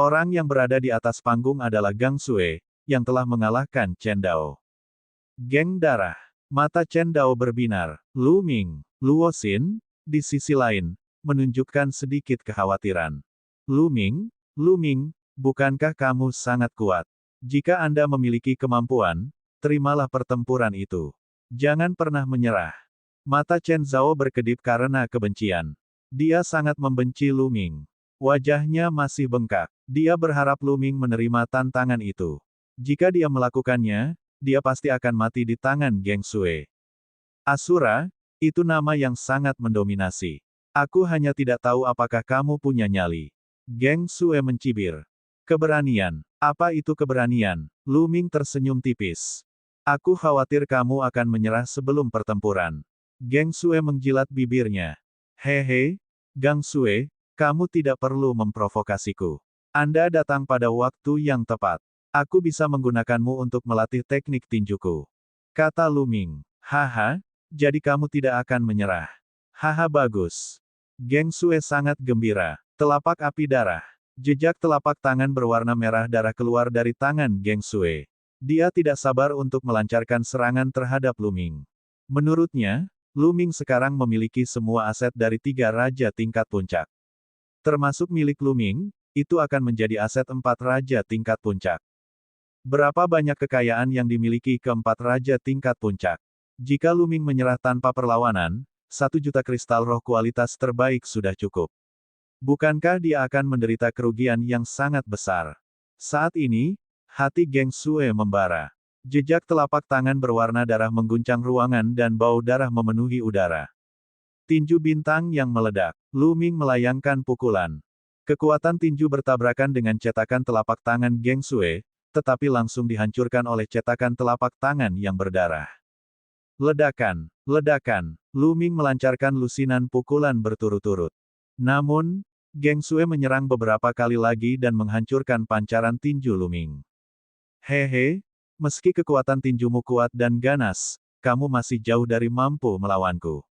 Orang yang berada di atas panggung adalah Gang Sue, yang telah mengalahkan Chen Dao. Geng darah. Mata Chen Dao berbinar. Lu Ming, Luo Xin, di sisi lain, menunjukkan sedikit kekhawatiran. Lu Ming, bukankah kamu sangat kuat? Jika Anda memiliki kemampuan, terimalah pertempuran itu. Jangan pernah menyerah. Mata Chen Zhao berkedip karena kebencian. Dia sangat membenci Lu Ming. Wajahnya masih bengkak. Dia berharap Lu Ming menerima tantangan itu. Jika dia melakukannya, dia pasti akan mati di tangan Geng Sue. Asura, itu nama yang sangat mendominasi. Aku hanya tidak tahu apakah kamu punya nyali. Geng Sue mencibir. Keberanian. Apa itu keberanian? Lu Ming tersenyum tipis. Aku khawatir kamu akan menyerah sebelum pertempuran. Geng Sue menjilat bibirnya. Hehe, Gang Sue, kamu tidak perlu memprovokasiku. Anda datang pada waktu yang tepat. Aku bisa menggunakanmu untuk melatih teknik tinjuku. Kata Lu Ming. Haha, jadi kamu tidak akan menyerah. Haha bagus. Geng Sue sangat gembira. Telapak api darah. Jejak telapak tangan berwarna merah darah keluar dari tangan Geng Sue. Dia tidak sabar untuk melancarkan serangan terhadap Lu Ming. Menurutnya, Lu Ming sekarang memiliki semua aset dari 3 raja tingkat puncak. Termasuk milik Lu Ming, itu akan menjadi aset 4 raja tingkat puncak. Berapa banyak kekayaan yang dimiliki keempat raja tingkat puncak? Jika Lu Ming menyerah tanpa perlawanan, 1 juta kristal roh kualitas terbaik sudah cukup. Bukankah dia akan menderita kerugian yang sangat besar? Saat ini, hati Geng Sue membara. Jejak telapak tangan berwarna darah mengguncang ruangan dan bau darah memenuhi udara. Tinju bintang yang meledak. Lu Ming melayangkan pukulan. Kekuatan tinju bertabrakan dengan cetakan telapak tangan Geng Sue, tetapi langsung dihancurkan oleh cetakan telapak tangan yang berdarah. Ledakan. Ledakan. Lu Ming melancarkan lusinan pukulan berturut-turut. Namun, Geng Sue menyerang beberapa kali lagi dan menghancurkan pancaran tinju Lu Ming. Hehe, meski kekuatan tinjumu kuat dan ganas, kamu masih jauh dari mampu melawanku.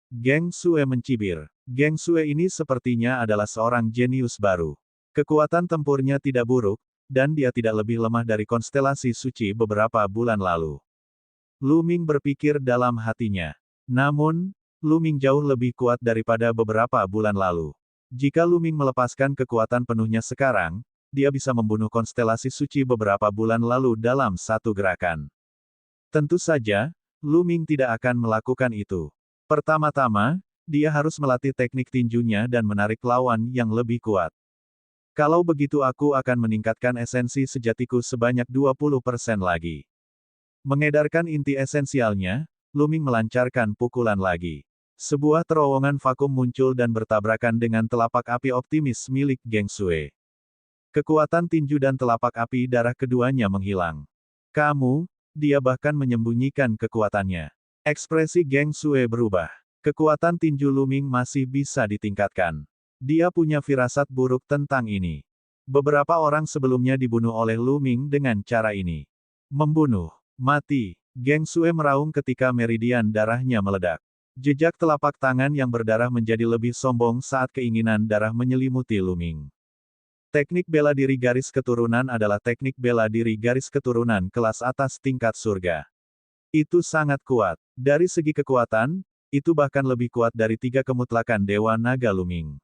Geng Sue mencibir. Geng Sue ini sepertinya adalah seorang jenius baru. Kekuatan tempurnya tidak buruk, dan dia tidak lebih lemah dari konstelasi suci beberapa bulan lalu. Lu Ming berpikir dalam hatinya. Namun, Lu Ming jauh lebih kuat daripada beberapa bulan lalu. Jika Lu Ming melepaskan kekuatan penuhnya sekarang, dia bisa membunuh konstelasi suci beberapa bulan lalu dalam satu gerakan. Tentu saja, Lu Ming tidak akan melakukan itu. Pertama-tama, dia harus melatih teknik tinjunya dan menarik lawan yang lebih kuat. Kalau begitu aku akan meningkatkan esensi sejatiku sebanyak 20% lagi. Mengedarkan inti esensialnya, Lu Ming melancarkan pukulan lagi. Sebuah terowongan vakum muncul dan bertabrakan dengan telapak api optimis milik Geng Sue. Kekuatan tinju dan telapak api darah keduanya menghilang. Dia bahkan menyembunyikan kekuatannya. Ekspresi Geng Sue berubah. Kekuatan tinju Lu Ming masih bisa ditingkatkan. Dia punya firasat buruk tentang ini. Beberapa orang sebelumnya dibunuh oleh Lu Ming dengan cara ini. Membunuh. Mati. Geng Sue meraung ketika meridian darahnya meledak. Jejak telapak tangan yang berdarah menjadi lebih sombong saat keinginan darah menyelimuti Lu Ming. Teknik bela diri garis keturunan adalah teknik bela diri garis keturunan kelas atas tingkat surga. Itu sangat kuat. Dari segi kekuatan, itu bahkan lebih kuat dari 3 kemutlakan Dewa Naga Lu Ming.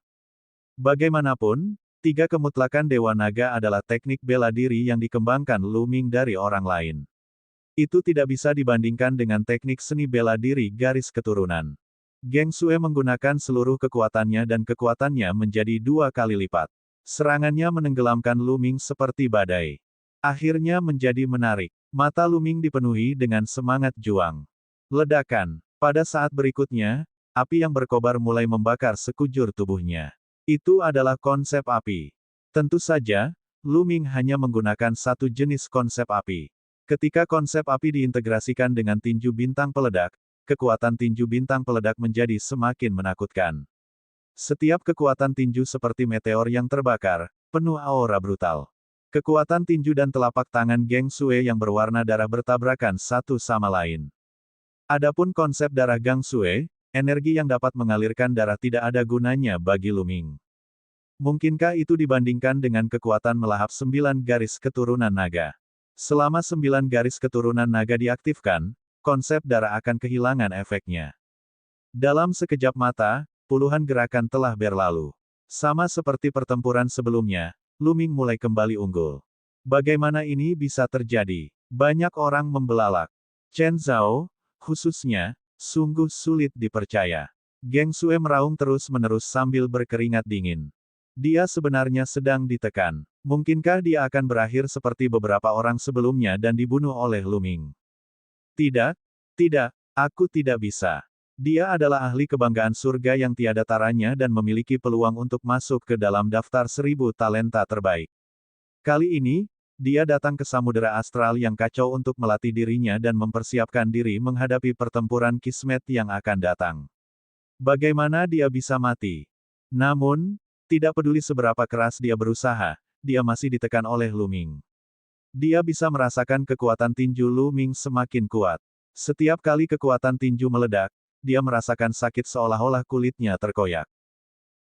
Bagaimanapun, 3 kemutlakan Dewa Naga adalah teknik bela diri yang dikembangkan Lu Ming dari orang lain. Itu tidak bisa dibandingkan dengan teknik seni bela diri garis keturunan. Geng Sue menggunakan seluruh kekuatannya dan kekuatannya menjadi 2 kali lipat. Serangannya menenggelamkan Lu Ming seperti badai. Akhirnya menjadi menarik. Mata Lu Ming dipenuhi dengan semangat juang. Ledakan. Pada saat berikutnya, api yang berkobar mulai membakar sekujur tubuhnya. Itu adalah konsep api. Tentu saja, Lu Ming hanya menggunakan satu jenis konsep api. Ketika konsep api diintegrasikan dengan tinju bintang peledak, kekuatan tinju bintang peledak menjadi semakin menakutkan. Setiap kekuatan tinju seperti meteor yang terbakar, penuh aura brutal. Kekuatan tinju dan telapak tangan Geng Sue yang berwarna darah bertabrakan satu sama lain. Adapun konsep darah Gang Sue, energi yang dapat mengalirkan darah tidak ada gunanya bagi Lu Ming. Mungkinkah itu dibandingkan dengan kekuatan melahap 9 garis keturunan naga? Selama 9 garis keturunan naga diaktifkan, konsep darah akan kehilangan efeknya. Dalam sekejap mata, puluhan gerakan telah berlalu. Sama seperti pertempuran sebelumnya, Lu Ming mulai kembali unggul. Bagaimana ini bisa terjadi? Banyak orang membelalak. Chen Zhao, khususnya, sungguh sulit dipercaya. Geng Sue meraung terus-menerus sambil berkeringat dingin. Dia sebenarnya sedang ditekan. Mungkinkah dia akan berakhir seperti beberapa orang sebelumnya dan dibunuh oleh Lu Ming? Tidak, tidak, aku tidak bisa. Dia adalah ahli kebanggaan surga yang tiada taranya dan memiliki peluang untuk masuk ke dalam daftar 1000 talenta terbaik. Kali ini, dia datang ke Samudera Astral yang kacau untuk melatih dirinya dan mempersiapkan diri menghadapi pertempuran kismet yang akan datang. Bagaimana dia bisa mati? Namun, tidak peduli seberapa keras dia berusaha, dia masih ditekan oleh Lu Ming. Dia bisa merasakan kekuatan tinju Lu Ming semakin kuat. Setiap kali kekuatan tinju meledak, dia merasakan sakit seolah-olah kulitnya terkoyak.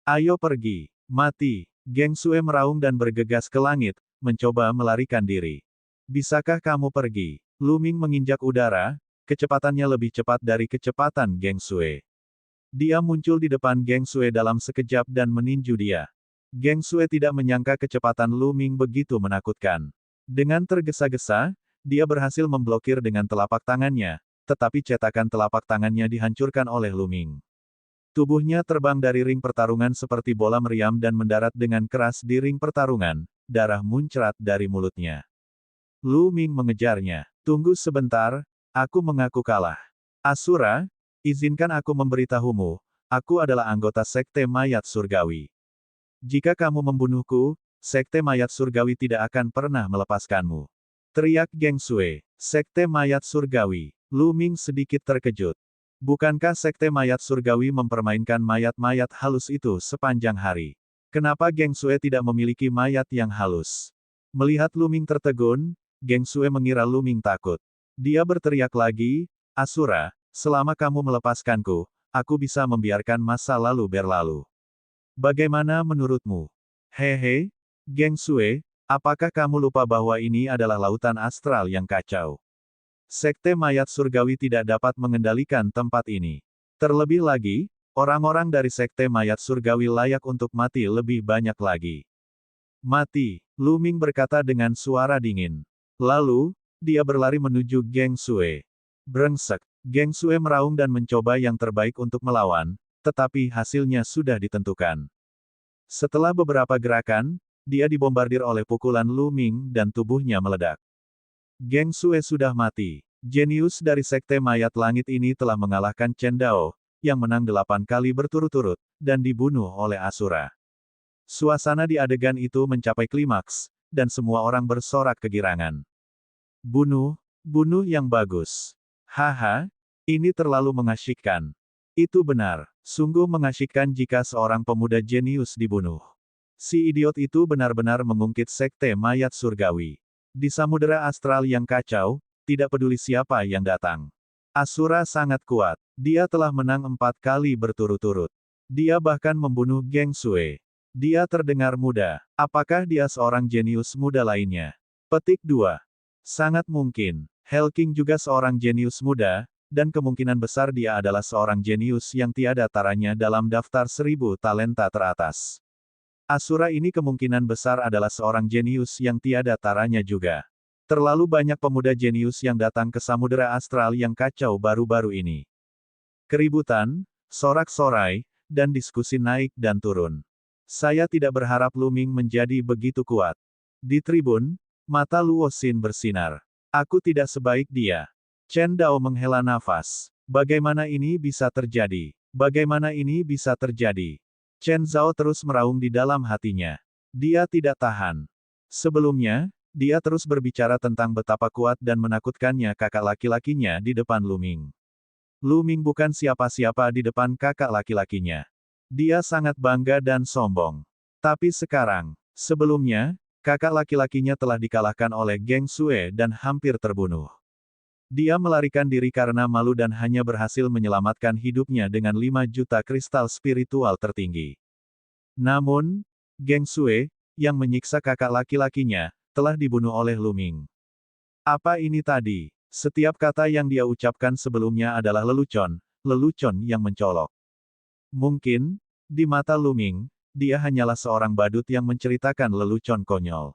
Ayo pergi, mati. Geng Sue meraung dan bergegas ke langit, mencoba melarikan diri. Bisakah kamu pergi? Lu Ming menginjak udara, kecepatannya lebih cepat dari kecepatan Geng Sue. Dia muncul di depan Geng Sue dalam sekejap dan meninju dia. Geng Sue tidak menyangka kecepatan Lu Ming begitu menakutkan. Dengan tergesa-gesa, dia berhasil memblokir dengan telapak tangannya, tetapi cetakan telapak tangannya dihancurkan oleh Lu Ming. Tubuhnya terbang dari ring pertarungan seperti bola meriam dan mendarat dengan keras di ring pertarungan, darah muncrat dari mulutnya. Lu Ming mengejarnya. Tunggu sebentar, aku mengaku kalah. Asura, izinkan aku memberitahumu, aku adalah anggota Sekte Mayat Surgawi. Jika kamu membunuhku, Sekte Mayat Surgawi tidak akan pernah melepaskanmu. Teriak Geng Sue. Sekte Mayat Surgawi. Lu Ming sedikit terkejut. Bukankah Sekte Mayat Surgawi mempermainkan mayat-mayat halus itu sepanjang hari? Kenapa Geng Sue tidak memiliki mayat yang halus? Melihat Lu Ming tertegun, Geng Sue mengira Lu Ming takut. Dia berteriak lagi, Asura, selama kamu melepaskanku, aku bisa membiarkan masa lalu berlalu. Bagaimana menurutmu? Hehe, Geng Sue, apakah kamu lupa bahwa ini adalah lautan astral yang kacau? Sekte Mayat Surgawi tidak dapat mengendalikan tempat ini. Terlebih lagi, orang-orang dari Sekte Mayat Surgawi layak untuk mati lebih banyak lagi. Mati, Lu Ming berkata dengan suara dingin. Lalu, dia berlari menuju Geng Sue. Brengsek. Geng Sue meraung dan mencoba yang terbaik untuk melawan, tetapi hasilnya sudah ditentukan. Setelah beberapa gerakan, dia dibombardir oleh pukulan Lu Ming dan tubuhnya meledak. Geng Sue sudah mati. Jenius dari Sekte Mayat Langit ini telah mengalahkan Chen Dao, yang menang 8 kali berturut-turut, dan dibunuh oleh Asura. Suasana di adegan itu mencapai klimaks, dan semua orang bersorak kegirangan. Bunuh yang bagus. Haha, ini terlalu mengasyikkan. Itu benar, sungguh mengasyikkan jika seorang pemuda jenius dibunuh. Si idiot itu benar-benar mengungkit Sekte Mayat Surgawi. Di Samudera Astral yang kacau, tidak peduli siapa yang datang. Asura sangat kuat. Dia telah menang 4 kali berturut-turut. Dia bahkan membunuh Geng Sue. Dia terdengar muda. Apakah dia seorang jenius muda lainnya? Petik 2. Sangat mungkin. Helking juga seorang jenius muda, dan kemungkinan besar dia adalah seorang jenius yang tiada taranya dalam daftar 1000 talenta teratas. Asura ini kemungkinan besar adalah seorang jenius yang tiada taranya juga. Terlalu banyak pemuda jenius yang datang ke Samudera Astral yang kacau baru-baru ini. Keributan, sorak-sorai, dan diskusi naik dan turun. Saya tidak berharap Lu Ming menjadi begitu kuat. Di tribun, mata Luo Xin bersinar. Aku tidak sebaik dia. Chen Dao menghela nafas. Bagaimana ini bisa terjadi? Bagaimana ini bisa terjadi? Chen Zhao terus meraung di dalam hatinya. Dia tidak tahan. Sebelumnya, dia terus berbicara tentang betapa kuat dan menakutkannya kakak laki-lakinya di depan Lu Ming. Lu Ming bukan siapa-siapa di depan kakak laki-lakinya. Dia sangat bangga dan sombong. Tapi sekarang, sebelumnya, kakak laki-lakinya telah dikalahkan oleh Geng Sue dan hampir terbunuh. Dia melarikan diri karena malu dan hanya berhasil menyelamatkan hidupnya dengan 5 juta kristal spiritual tertinggi. Namun, Geng Sue, yang menyiksa kakak laki-lakinya, telah dibunuh oleh Lu Ming. Apa ini tadi? Setiap kata yang dia ucapkan sebelumnya adalah lelucon, lelucon yang mencolok. Mungkin, di mata Lu Ming, dia hanyalah seorang badut yang menceritakan lelucon konyol.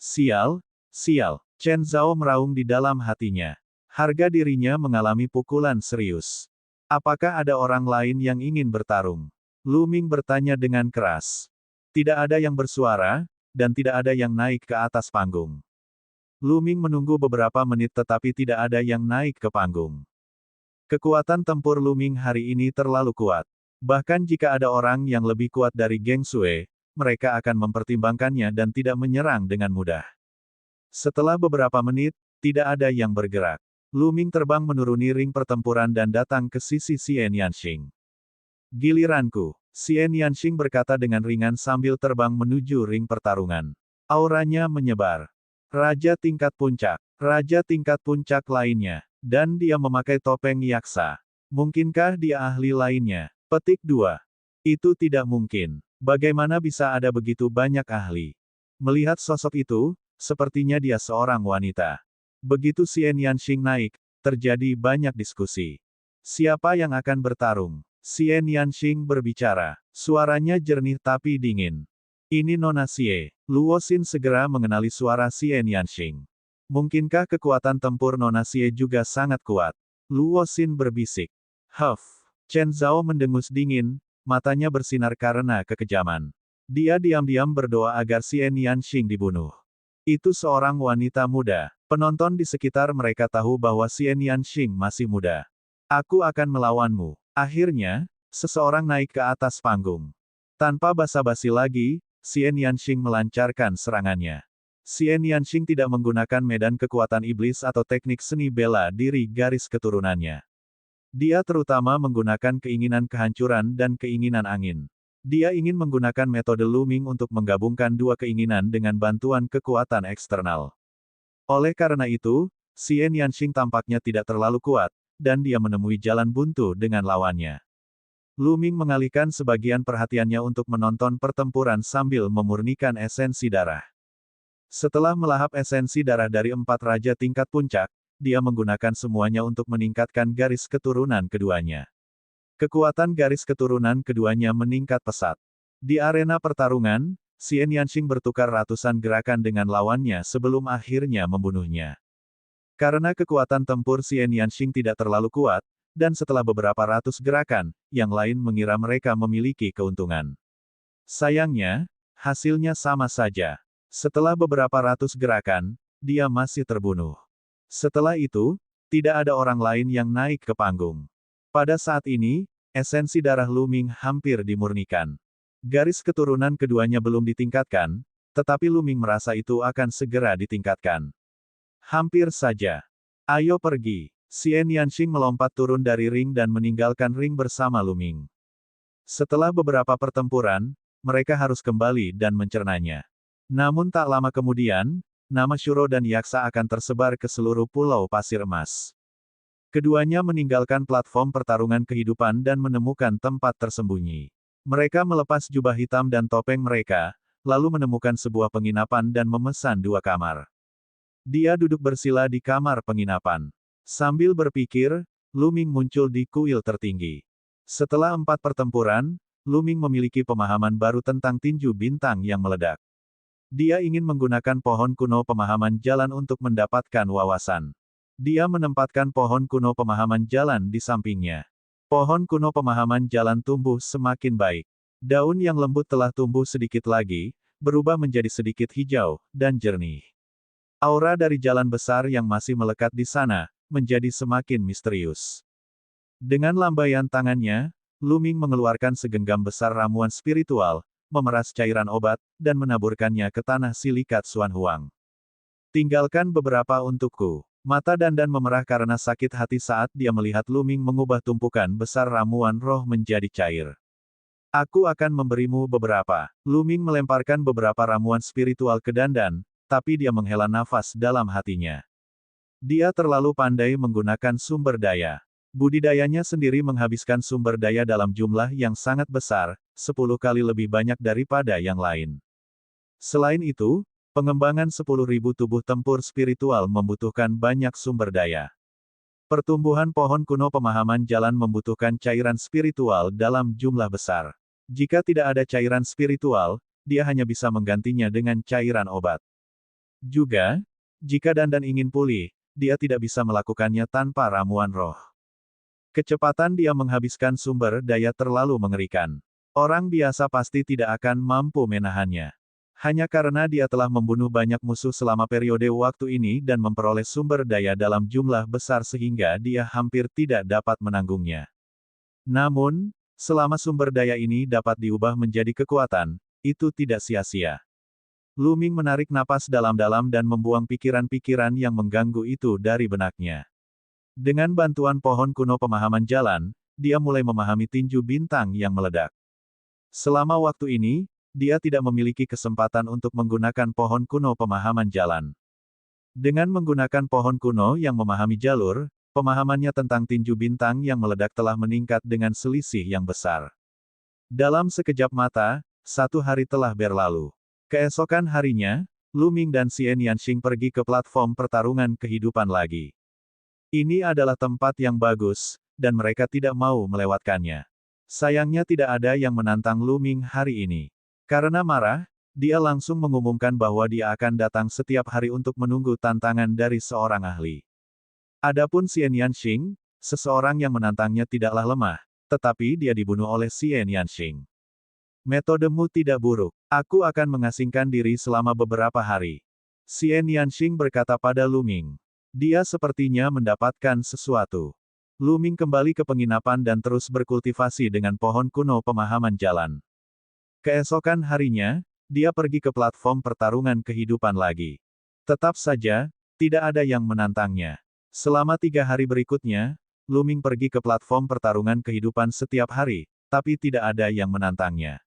Sial, sial, Chen Zhao meraung di dalam hatinya. Harga dirinya mengalami pukulan serius. Apakah ada orang lain yang ingin bertarung? Lu Ming bertanya dengan keras. Tidak ada yang bersuara, dan tidak ada yang naik ke atas panggung. Lu Ming menunggu beberapa menit tetapi tidak ada yang naik ke panggung. Kekuatan tempur Lu Ming hari ini terlalu kuat. Bahkan jika ada orang yang lebih kuat dari Geng Sue, mereka akan mempertimbangkannya dan tidak menyerang dengan mudah. Setelah beberapa menit, tidak ada yang bergerak. Lu Ming terbang menuruni ring pertempuran dan datang ke sisi Xian Yanxing. Giliranku, Xian Yanxing berkata dengan ringan sambil terbang menuju ring pertarungan. Auranya menyebar. Raja tingkat puncak lainnya, dan dia memakai topeng yaksa. Mungkinkah dia ahli lainnya? Petik 2. Itu tidak mungkin. Bagaimana bisa ada begitu banyak ahli? Melihat sosok itu, sepertinya dia seorang wanita. Begitu Xian Yanxing naik, terjadi banyak diskusi. Siapa yang akan bertarung? Xian Yanxing berbicara. Suaranya jernih tapi dingin. Ini Nona Xie. Luo Xin segera mengenali suara Xian Yanxing. Mungkinkah kekuatan tempur Nona Xie juga sangat kuat? Luo Xin berbisik. Huff. Chen Zhao mendengus dingin, matanya bersinar karena kekejaman. Dia diam-diam berdoa agar Xian Yanxing dibunuh. Itu seorang wanita muda. Penonton di sekitar mereka tahu bahwa Xian Yanxing masih muda. Aku akan melawanmu. Akhirnya, seseorang naik ke atas panggung. Tanpa basa-basi lagi, Xian Yanxing melancarkan serangannya. Xian Yanxing tidak menggunakan medan kekuatan iblis atau teknik seni bela diri garis keturunannya. Dia terutama menggunakan keinginan kehancuran dan keinginan angin. Dia ingin menggunakan metode Lu Ming untuk menggabungkan dua keinginan dengan bantuan kekuatan eksternal. Oleh karena itu, Xian Yanxing tampaknya tidak terlalu kuat, dan dia menemui jalan buntu dengan lawannya. Lu Ming mengalihkan sebagian perhatiannya untuk menonton pertempuran sambil memurnikan esensi darah. Setelah melahap esensi darah dari 4 raja tingkat puncak, dia menggunakan semuanya untuk meningkatkan garis keturunan keduanya. Kekuatan garis keturunan keduanya meningkat pesat. Di arena pertarungan, Xian Yanxing bertukar ratusan gerakan dengan lawannya sebelum akhirnya membunuhnya. Karena kekuatan tempur Xian Yanxing tidak terlalu kuat, dan setelah beberapa ratus gerakan, yang lain mengira mereka memiliki keuntungan. Sayangnya, hasilnya sama saja. Setelah beberapa ratus gerakan, dia masih terbunuh. Setelah itu, tidak ada orang lain yang naik ke panggung. Pada saat ini, esensi darah Lu Ming hampir dimurnikan. Garis keturunan keduanya belum ditingkatkan, tetapi Lu Ming merasa itu akan segera ditingkatkan. Hampir saja. Ayo pergi. Xian Yanxing melompat turun dari ring dan meninggalkan ring bersama Lu Ming. Setelah beberapa pertempuran, mereka harus kembali dan mencernanya. Namun tak lama kemudian, nama Shuro dan Yaksa akan tersebar ke seluruh pulau pasir emas. Keduanya meninggalkan platform pertarungan kehidupan dan menemukan tempat tersembunyi. Mereka melepas jubah hitam dan topeng mereka, lalu menemukan sebuah penginapan dan memesan 2 kamar. Dia duduk bersila di kamar penginapan. Sambil berpikir, Lu Ming muncul di kuil tertinggi. Setelah 4 pertempuran, Lu Ming memiliki pemahaman baru tentang tinju bintang yang meledak. Dia ingin menggunakan pohon kuno pemahaman jalan untuk mendapatkan wawasan. Dia menempatkan pohon kuno pemahaman jalan di sampingnya. Pohon kuno pemahaman jalan tumbuh semakin baik. Daun yang lembut telah tumbuh sedikit lagi, berubah menjadi sedikit hijau, dan jernih. Aura dari jalan besar yang masih melekat di sana, menjadi semakin misterius. Dengan lambaian tangannya, Lu Ming mengeluarkan segenggam besar ramuan spiritual, memeras cairan obat, dan menaburkannya ke tanah silikat Xuan Huang. Tinggalkan beberapa untukku. Mata Dandan memerah karena sakit hati saat dia melihat Lu Ming mengubah tumpukan besar ramuan roh menjadi cair. Aku akan memberimu beberapa. Lu Ming melemparkan beberapa ramuan spiritual ke Dandan, tapi dia menghela nafas dalam hatinya. Dia terlalu pandai menggunakan sumber daya. Budidayanya sendiri menghabiskan sumber daya dalam jumlah yang sangat besar, 10 kali lebih banyak daripada yang lain. Selain itu, pengembangan 10.000 tubuh tempur spiritual membutuhkan banyak sumber daya. Pertumbuhan pohon kuno pemahaman jalan membutuhkan cairan spiritual dalam jumlah besar. Jika tidak ada cairan spiritual, dia hanya bisa menggantinya dengan cairan obat. Juga, jika Dandan ingin pulih, dia tidak bisa melakukannya tanpa ramuan roh. Kecepatan dia menghabiskan sumber daya terlalu mengerikan. Orang biasa pasti tidak akan mampu menahannya. Hanya karena dia telah membunuh banyak musuh selama periode waktu ini dan memperoleh sumber daya dalam jumlah besar sehingga dia hampir tidak dapat menanggungnya. Namun, selama sumber daya ini dapat diubah menjadi kekuatan, itu tidak sia-sia. Lu Ming menarik napas dalam-dalam dan membuang pikiran-pikiran yang mengganggu itu dari benaknya. Dengan bantuan pohon kuno pemahaman jalan, dia mulai memahami tinju bintang yang meledak. Selama waktu ini, dia tidak memiliki kesempatan untuk menggunakan pohon kuno pemahaman jalan. Dengan menggunakan pohon kuno yang memahami jalur, pemahamannya tentang tinju bintang yang meledak telah meningkat dengan selisih yang besar. Dalam sekejap mata, 1 hari telah berlalu. Keesokan harinya, Lu Ming dan Xian Yanxing pergi ke platform pertarungan kehidupan lagi. Ini adalah tempat yang bagus, dan mereka tidak mau melewatkannya. Sayangnya tidak ada yang menantang Lu Ming hari ini. Karena marah, dia langsung mengumumkan bahwa dia akan datang setiap hari untuk menunggu tantangan dari seorang ahli. Adapun Xian Yanxing, seseorang yang menantangnya tidaklah lemah, tetapi dia dibunuh oleh Xian Yanxing. Metodemu tidak buruk. Aku akan mengasingkan diri selama beberapa hari. Xian Yanxing berkata pada Lu Ming. Dia sepertinya mendapatkan sesuatu. Lu Ming kembali ke penginapan dan terus berkultivasi dengan pohon kuno pemahaman jalan. Keesokan harinya, dia pergi ke platform pertarungan kehidupan lagi. Tetap saja, tidak ada yang menantangnya. Selama 3 hari berikutnya, Lu Ming pergi ke platform pertarungan kehidupan setiap hari, tapi tidak ada yang menantangnya.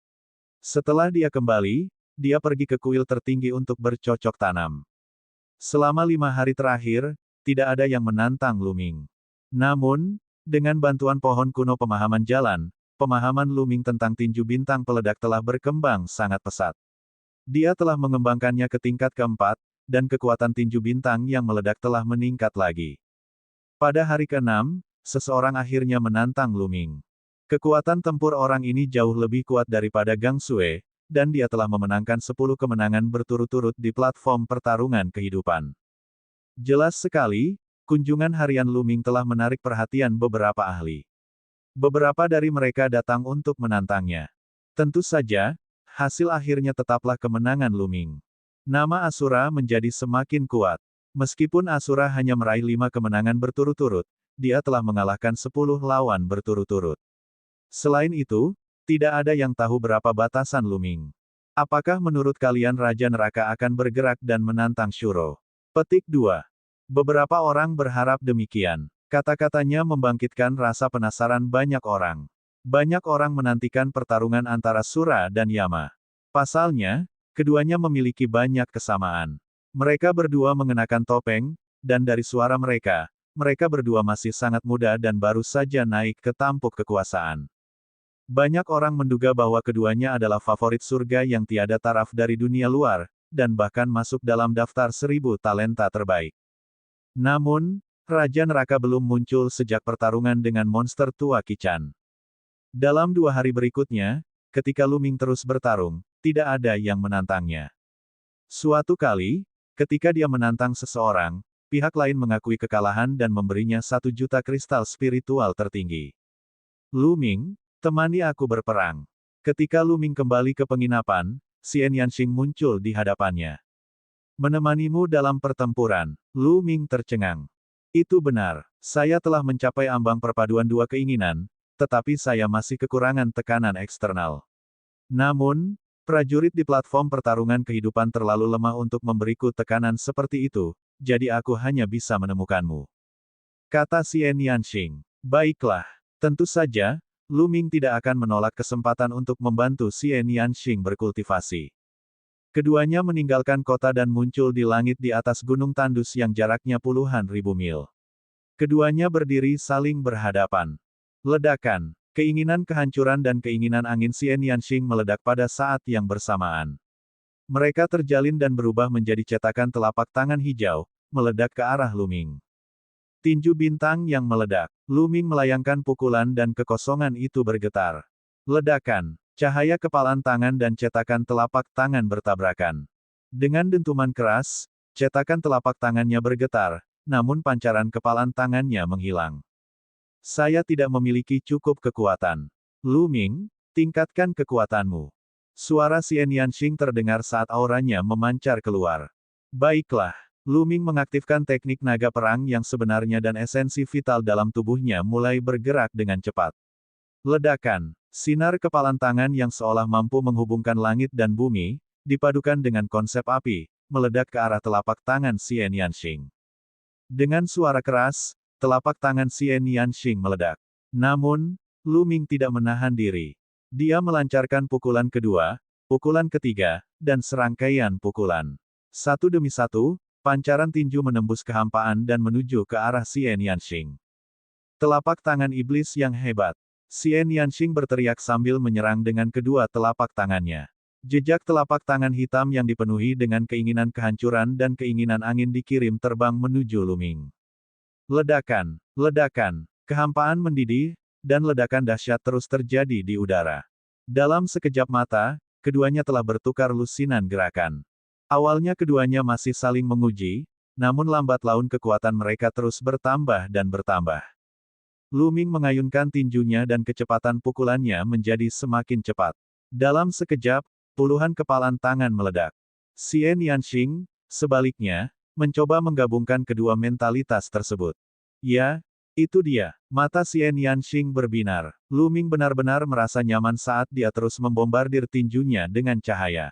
Setelah dia kembali, dia pergi ke kuil tertinggi untuk bercocok tanam. Selama 5 hari terakhir, tidak ada yang menantang Lu Ming. Namun, dengan bantuan pohon kuno pemahaman jalan, pemahaman Lu Ming tentang tinju bintang peledak telah berkembang sangat pesat. Dia telah mengembangkannya ke tingkat keempat, dan kekuatan tinju bintang yang meledak telah meningkat lagi. Pada hari ke-6, seseorang akhirnya menantang Lu Ming. Kekuatan tempur orang ini jauh lebih kuat daripada Gang Sue, dan dia telah memenangkan 10 kemenangan berturut-turut di platform pertarungan kehidupan. Jelas sekali, kunjungan harian Lu Ming telah menarik perhatian beberapa ahli. Beberapa dari mereka datang untuk menantangnya. Tentu saja, hasil akhirnya tetaplah kemenangan Lu Ming. Nama Asura menjadi semakin kuat. Meskipun Asura hanya meraih 5 kemenangan berturut-turut, dia telah mengalahkan 10 lawan berturut-turut. Selain itu, tidak ada yang tahu berapa batasan Lu Ming. Apakah menurut kalian Raja Neraka akan bergerak dan menantang Shuro? Petik 2. Beberapa orang berharap demikian. Kata-katanya membangkitkan rasa penasaran banyak orang. Banyak orang menantikan pertarungan antara Sura dan Yama. Pasalnya, keduanya memiliki banyak kesamaan. Mereka berdua mengenakan topeng, dan dari suara mereka, mereka berdua masih sangat muda dan baru saja naik ke tampuk kekuasaan. Banyak orang menduga bahwa keduanya adalah favorit surga yang tiada taraf dari dunia luar, dan bahkan masuk dalam daftar 1000 talenta terbaik. Namun, Raja Neraka belum muncul sejak pertarungan dengan monster tua Qichan. Dalam 2 hari berikutnya, ketika Lu Ming terus bertarung, tidak ada yang menantangnya. Suatu kali, ketika dia menantang seseorang, pihak lain mengakui kekalahan dan memberinya 1 juta kristal spiritual tertinggi. Lu Ming, temani aku berperang. Ketika Lu Ming kembali ke penginapan, Xian Yanxing muncul di hadapannya. Menemanimu dalam pertempuran, Lu Ming tercengang. Itu benar, saya telah mencapai ambang perpaduan 2 keinginan, tetapi saya masih kekurangan tekanan eksternal. Namun, prajurit di platform pertarungan kehidupan terlalu lemah untuk memberiku tekanan seperti itu, jadi aku hanya bisa menemukanmu. Kata Xian Yanxing. Baiklah, tentu saja, Lu Ming tidak akan menolak kesempatan untuk membantu Xian Yanxing berkultivasi. Keduanya meninggalkan kota dan muncul di langit di atas gunung tandus yang jaraknya puluhan ribu mil. Keduanya berdiri saling berhadapan. Ledakan, keinginan kehancuran dan keinginan angin Xian Yanxing meledak pada saat yang bersamaan. Mereka terjalin dan berubah menjadi cetakan telapak tangan hijau, meledak ke arah Lu Ming. Tinju bintang yang meledak. Lu Ming melayangkan pukulan dan kekosongan itu bergetar. Ledakan, cahaya kepalan tangan dan cetakan telapak tangan bertabrakan. Dengan dentuman keras, cetakan telapak tangannya bergetar, namun pancaran kepalan tangannya menghilang. Saya tidak memiliki cukup kekuatan. Lu Ming, tingkatkan kekuatanmu. Suara Xian Yanxing terdengar saat auranya memancar keluar. Baiklah. Lu Ming mengaktifkan teknik naga perang yang sebenarnya dan esensi vital dalam tubuhnya mulai bergerak dengan cepat. Ledakan, sinar kepalan tangan yang seolah mampu menghubungkan langit dan bumi, dipadukan dengan konsep api, meledak ke arah telapak tangan Xian Yanxing. Dengan suara keras, telapak tangan Xian Yanxing meledak. Namun, Lu Ming tidak menahan diri. Dia melancarkan pukulan kedua, pukulan ketiga, dan serangkaian pukulan. Satu demi satu, pancaran tinju menembus kehampaan dan menuju ke arah Xian Yanxing. Telapak tangan iblis yang hebat. Xian Yanxing berteriak sambil menyerang dengan kedua telapak tangannya. Jejak telapak tangan hitam yang dipenuhi dengan keinginan kehancuran dan keinginan angin dikirim terbang menuju Lu Ming. Ledakan, ledakan, kehampaan mendidih, dan ledakan dahsyat terus terjadi di udara. Dalam sekejap mata, keduanya telah bertukar lusinan gerakan. Awalnya keduanya masih saling menguji, namun lambat laun kekuatan mereka terus bertambah dan bertambah. Lu Ming mengayunkan tinjunya dan kecepatan pukulannya menjadi semakin cepat. Dalam sekejap, puluhan kepalan tangan meledak. Xian Yanxing, sebaliknya, mencoba menggabungkan kedua mentalitas tersebut. Ya, itu dia. Mata Xian Yanxing berbinar. Lu Ming benar-benar merasa nyaman saat dia terus membombardir tinjunya dengan cahaya.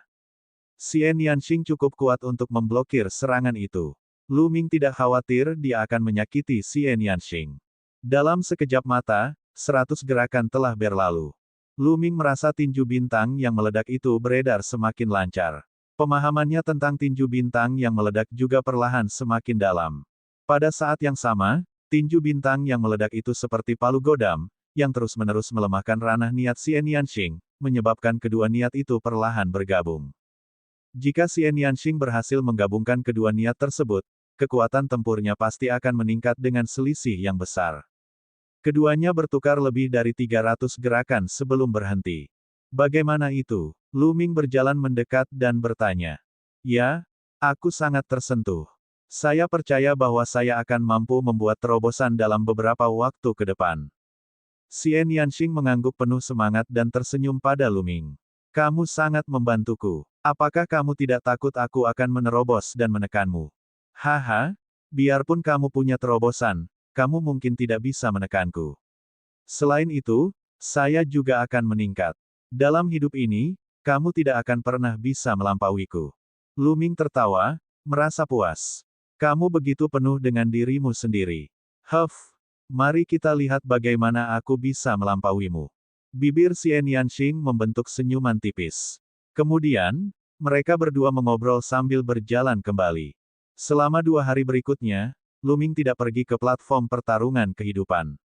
Xian Yanxing cukup kuat untuk memblokir serangan itu. Lu Ming tidak khawatir dia akan menyakiti Xian Yanxing. Dalam sekejap mata, 100 gerakan telah berlalu. Lu Ming merasa tinju bintang yang meledak itu beredar semakin lancar. Pemahamannya tentang tinju bintang yang meledak juga perlahan semakin dalam. Pada saat yang sama, tinju bintang yang meledak itu seperti palu godam, yang terus-menerus melemahkan ranah niat Xian Yanxing, menyebabkan kedua niat itu perlahan bergabung. Jika Xian Yanxing berhasil menggabungkan kedua niat tersebut, kekuatan tempurnya pasti akan meningkat dengan selisih yang besar. Keduanya bertukar lebih dari 300 gerakan sebelum berhenti. Bagaimana itu? Lu Ming berjalan mendekat dan bertanya. Ya, aku sangat tersentuh. Saya percaya bahwa saya akan mampu membuat terobosan dalam beberapa waktu ke depan. Xian Yanxing mengangguk penuh semangat dan tersenyum pada Lu Ming. Kamu sangat membantuku. Apakah kamu tidak takut aku akan menerobos dan menekanmu? Haha, biarpun kamu punya terobosan, kamu mungkin tidak bisa menekanku. Selain itu, saya juga akan meningkat. Dalam hidup ini, kamu tidak akan pernah bisa melampauiku. Lu Ming tertawa, merasa puas. Kamu begitu penuh dengan dirimu sendiri. Mari kita lihat bagaimana aku bisa melampauimu. Bibir Xian Yanxing membentuk senyuman tipis. Kemudian, mereka berdua mengobrol sambil berjalan kembali. Selama 2 hari berikutnya, Lu Ming tidak pergi ke platform pertarungan kehidupan.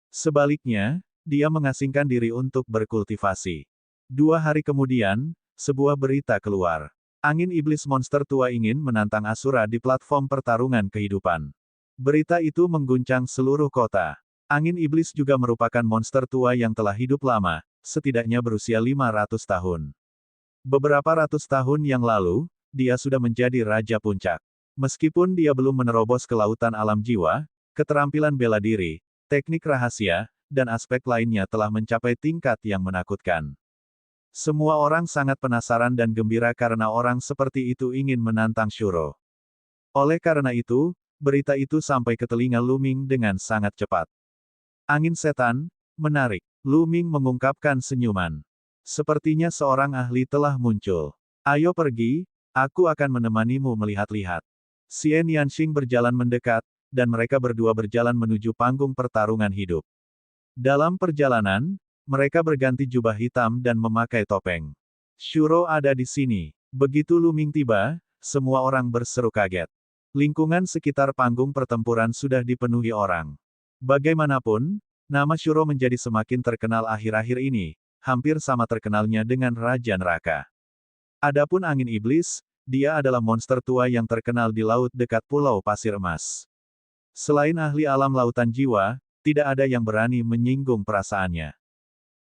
Sebaliknya, dia mengasingkan diri untuk berkultivasi. 2 hari kemudian, sebuah berita keluar. Angin iblis monster tua ingin menantang Asura di platform pertarungan kehidupan. Berita itu mengguncang seluruh kota. Angin iblis juga merupakan monster tua yang telah hidup lama, setidaknya berusia 500 tahun. Beberapa ratus tahun yang lalu, dia sudah menjadi Raja Puncak. Meskipun dia belum menerobos ke lautan alam jiwa, keterampilan bela diri, teknik rahasia, dan aspek lainnya telah mencapai tingkat yang menakutkan. Semua orang sangat penasaran dan gembira karena orang seperti itu ingin menantang Shuro. Oleh karena itu, berita itu sampai ke telinga Lu Ming dengan sangat cepat. Angin setan, menarik. Lu Ming mengungkapkan senyuman. Sepertinya seorang ahli telah muncul. Ayo pergi, aku akan menemanimu melihat-lihat. Xian Yanxing berjalan mendekat, dan mereka berdua berjalan menuju panggung pertarungan hidup. Dalam perjalanan, mereka berganti jubah hitam dan memakai topeng. Shuro ada di sini. Begitu Lu Ming tiba, semua orang berseru kaget. Lingkungan sekitar panggung pertempuran sudah dipenuhi orang. Bagaimanapun, nama Shuro menjadi semakin terkenal akhir-akhir ini, hampir sama terkenalnya dengan Raja Neraka. Adapun angin iblis, dia adalah monster tua yang terkenal di laut dekat Pulau Pasir Emas. Selain ahli alam lautan jiwa, tidak ada yang berani menyinggung perasaannya.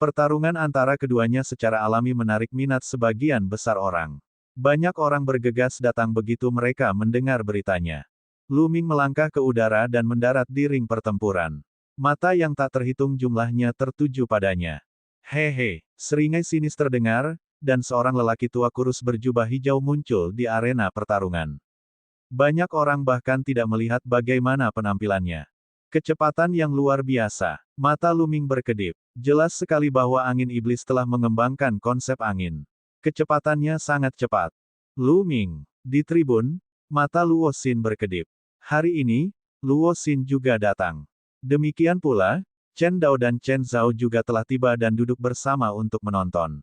Pertarungan antara keduanya secara alami menarik minat sebagian besar orang. Banyak orang bergegas datang begitu mereka mendengar beritanya. Lu Ming melangkah ke udara dan mendarat di ring pertempuran. Mata yang tak terhitung jumlahnya tertuju padanya. Hehe, seringai sinis terdengar, dan seorang lelaki tua kurus berjubah hijau muncul di arena pertarungan. Banyak orang bahkan tidak melihat bagaimana penampilannya. Kecepatan yang luar biasa. Mata Lu Ming berkedip. Jelas sekali bahwa angin iblis telah mengembangkan konsep angin. Kecepatannya sangat cepat. Lu Ming. Di tribun, mata Luo Xin berkedip. Hari ini, Luo Xin juga datang. Demikian pula, Chen Dao dan Chen Zhao juga telah tiba dan duduk bersama untuk menonton.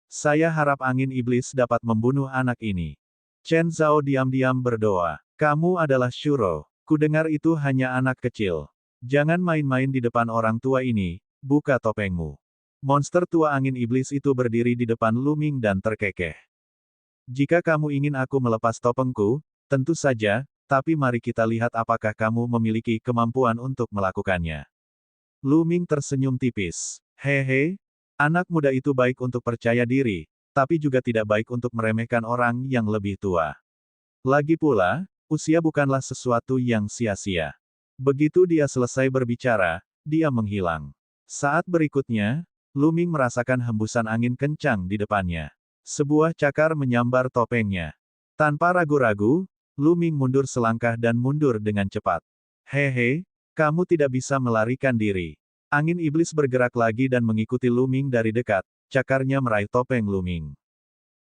Saya harap angin iblis dapat membunuh anak ini. Chen Zhao diam-diam berdoa. Kamu adalah Shuro. Kudengar itu hanya anak kecil. Jangan main-main di depan orang tua ini, buka topengmu. Monster tua angin iblis itu berdiri di depan Lu Ming dan terkekeh. Jika kamu ingin aku melepas topengku, tentu saja, tapi mari kita lihat apakah kamu memiliki kemampuan untuk melakukannya. Lu Ming tersenyum tipis. Hehe, anak muda itu baik untuk percaya diri, tapi juga tidak baik untuk meremehkan orang yang lebih tua. Lagi pula, usia bukanlah sesuatu yang sia-sia. Begitu dia selesai berbicara, dia menghilang. Saat berikutnya, Lu Ming merasakan hembusan angin kencang di depannya. Sebuah cakar menyambar topengnya. Tanpa ragu-ragu, Lu Ming mundur selangkah dan mundur dengan cepat. Hehe, kamu tidak bisa melarikan diri. Angin iblis bergerak lagi dan mengikuti Lu Ming dari dekat, cakarnya meraih topeng Lu Ming.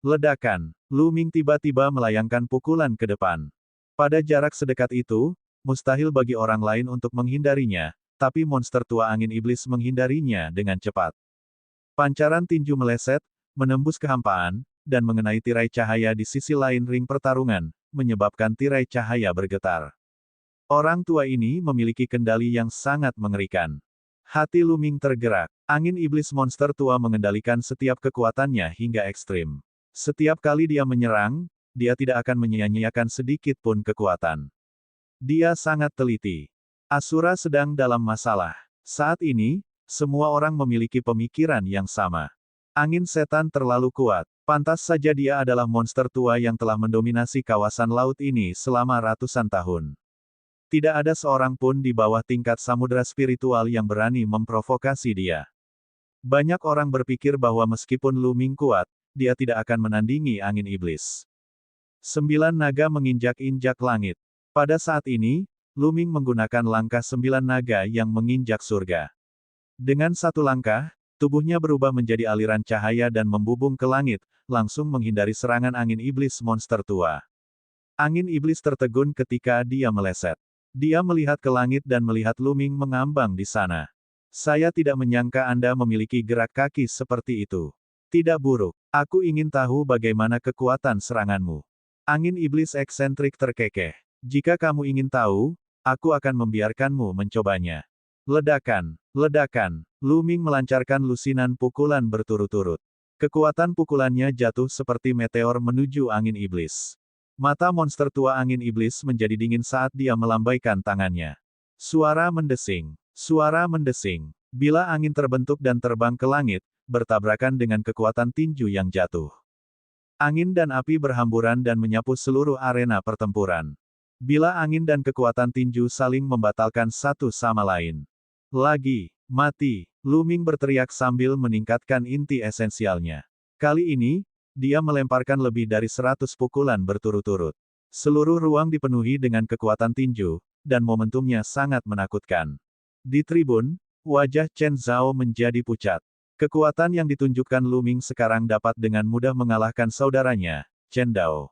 Ledakan, Lu Ming tiba-tiba melayangkan pukulan ke depan. Pada jarak sedekat itu, mustahil bagi orang lain untuk menghindarinya, tapi monster tua angin iblis menghindarinya dengan cepat. Pancaran tinju meleset, menembus kehampaan, dan mengenai tirai cahaya di sisi lain ring pertarungan, menyebabkan tirai cahaya bergetar. Orang tua ini memiliki kendali yang sangat mengerikan. Hati Lu Ming tergerak. Angin iblis monster tua mengendalikan setiap kekuatannya hingga ekstrim. Setiap kali dia menyerang, dia tidak akan menyia-nyiakan sedikit pun kekuatan. Dia sangat teliti. Asura sedang dalam masalah. Saat ini, semua orang memiliki pemikiran yang sama. Angin setan terlalu kuat. Pantas saja dia adalah monster tua yang telah mendominasi kawasan laut ini selama ratusan tahun. Tidak ada seorang pun di bawah tingkat samudera spiritual yang berani memprovokasi dia. Banyak orang berpikir bahwa meskipun Lu Ming kuat, dia tidak akan menandingi angin iblis. 9 naga menginjak-injak langit. Pada saat ini, Lu Ming menggunakan langkah 9 naga yang menginjak surga. Dengan satu langkah, tubuhnya berubah menjadi aliran cahaya dan membubung ke langit, langsung menghindari serangan angin iblis monster tua. Angin iblis tertegun ketika dia meleset. Dia melihat ke langit dan melihat Lu Ming mengambang di sana. Saya tidak menyangka Anda memiliki gerak kaki seperti itu. Tidak buruk. Aku ingin tahu bagaimana kekuatan seranganmu. Angin iblis eksentrik terkekeh. Jika kamu ingin tahu, aku akan membiarkanmu mencobanya. Ledakan, ledakan. Lu Ming melancarkan lusinan pukulan berturut-turut. Kekuatan pukulannya jatuh seperti meteor menuju angin iblis. Mata monster tua angin iblis menjadi dingin saat dia melambaikan tangannya. Suara mendesing. Suara mendesing. Bila angin terbentuk dan terbang ke langit, bertabrakan dengan kekuatan tinju yang jatuh. Angin dan api berhamburan dan menyapu seluruh arena pertempuran. Bila angin dan kekuatan tinju saling membatalkan satu sama lain. Lagi, mati, Lu Ming berteriak sambil meningkatkan inti esensialnya. Kali ini, dia melemparkan lebih dari 100 pukulan berturut-turut. Seluruh ruang dipenuhi dengan kekuatan tinju, dan momentumnya sangat menakutkan. Di tribun, wajah Chen Zhao menjadi pucat. Kekuatan yang ditunjukkan Lu Ming sekarang dapat dengan mudah mengalahkan saudaranya, Chen Dao.